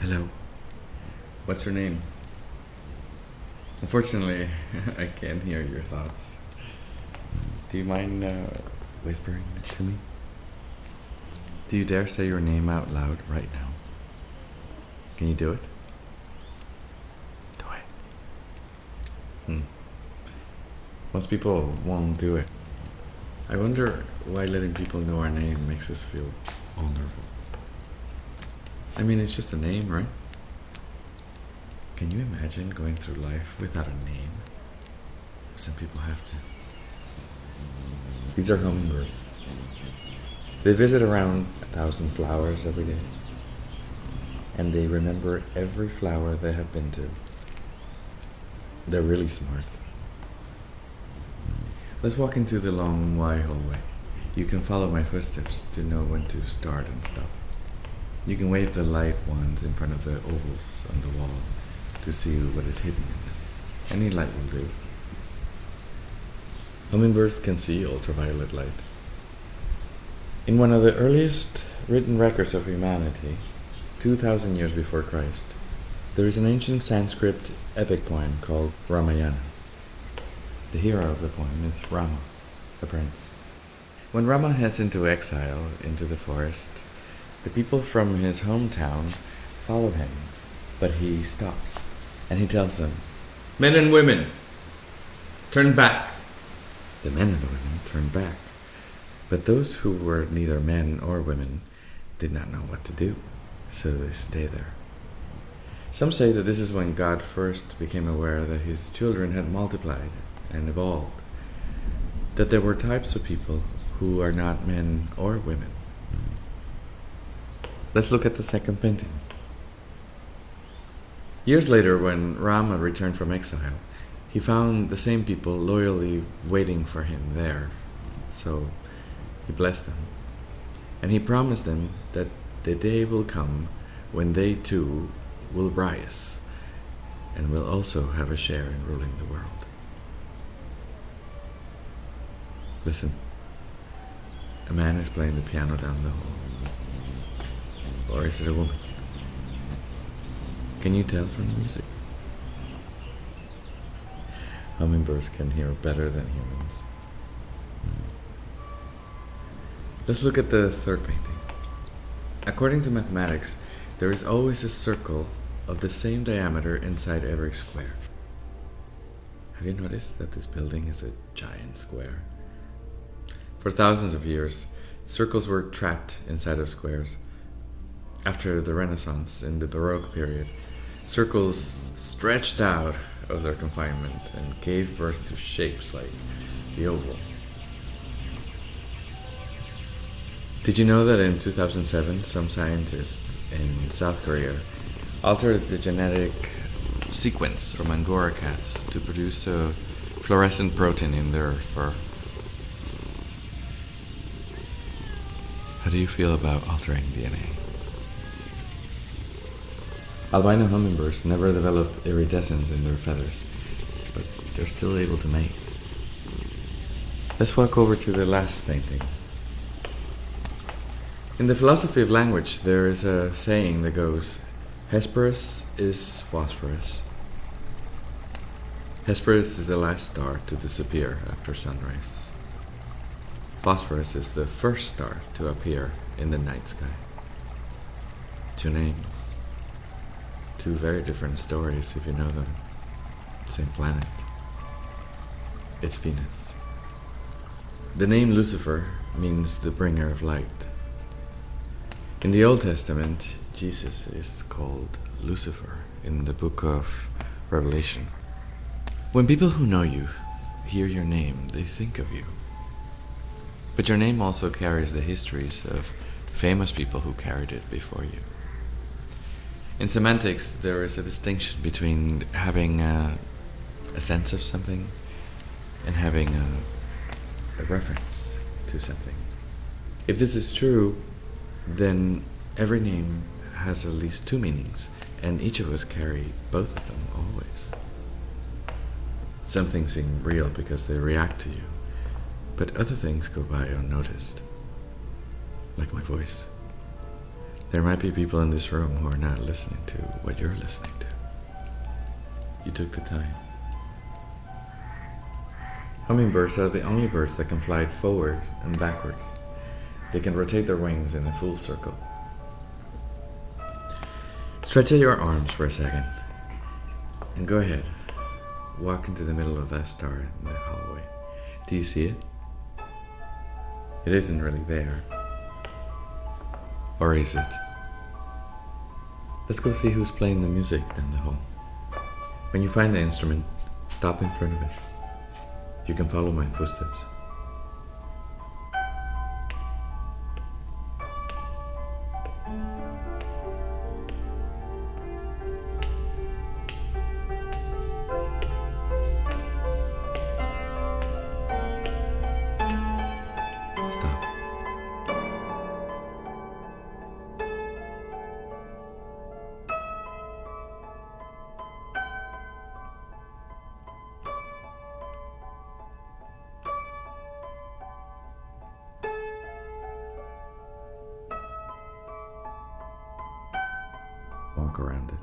Hello. What's your name? Unfortunately, I can't hear your thoughts. Do you mind whispering it to me? Do you dare say your name out loud right now? Can you do it? Do it. Most people won't do it. I wonder why letting people know our name makes us feel vulnerable. I mean, it's just a name, right? Can you imagine going through life without a name? Some people have to. These are hummingbirds. They visit around 1,000 flowers every day. And they remember every flower they have been to. They're really smart. Let's walk into the long Y hallway. You can follow my footsteps to know when to start and stop. You can wave the light wands in front of the ovals on the wall to see what is hidden in them. Any light will do. Hummingbirds can see ultraviolet light. In one of the earliest written records of humanity, 2,000 years before Christ, there is an ancient Sanskrit epic poem called Ramayana. The hero of the poem is Rama, the prince. When Rama heads into exile into the forest, the people from his hometown follow him, but he stops and he tells them, "Men and women, turn back." The men and the women turned back, but those who were neither men or women did not know what to do, so they stay there. Some say that this is when God first became aware that his children had multiplied and evolved, that there were types of people who are not men or women. Let's look at the second painting. Years later, when Rama returned from exile, he found the same people loyally waiting for him there. So he blessed them. And he promised them that the day will come when they too will rise and will also have a share in ruling the world. Listen. A man is playing the piano down the hall. Or is it a woman? Can you tell from the music? Hummingbirds can hear better than humans. Let's look at the third painting. According to mathematics, there is always a circle of the same diameter inside every square. Have you noticed that this building is a giant square? For thousands of years, circles were trapped inside of squares. After the Renaissance, in the Baroque period, circles stretched out of their confinement and gave birth to shapes like the oval. Did you know that in 2007, some scientists in South Korea altered the genetic sequence from Angora cats to produce a fluorescent protein in their fur? How do you feel about altering DNA? Albino hummingbirds never develop iridescence in their feathers, but they're still able to mate. Let's walk over to the last painting. In the philosophy of language, there is a saying that goes, Hesperus is Phosphorus. Hesperus is the last star to disappear after sunrise. Phosphorus is the first star to appear in the night sky. Two names. Two very different stories if you know them. Same planet. It's Venus. The name Lucifer means the bringer of light. In the Old Testament, Jesus is called Lucifer in the book of Revelation. When people who know you hear your name, they think of you. But your name also carries the histories of famous people who carried it before you. In semantics, there is a distinction between having a sense of something and having a reference to something. If this is true, then every name has at least two meanings, and each of us carry both of them always. Some things seem real because they react to you, but other things go by unnoticed, like my voice. There might be people in this room who are not listening to what you're listening to. You took the time. Hummingbirds are the only birds that can fly forwards and backwards. They can rotate their wings in a full circle. Stretch out your arms for a second. And go ahead. Walk into the middle of that star in the hallway. Do you see it? It isn't really there. Or is it? Let's go see who's playing the music down the hall. When you find the instrument, stop in front of it. You can follow my footsteps. Stop. Walk around it.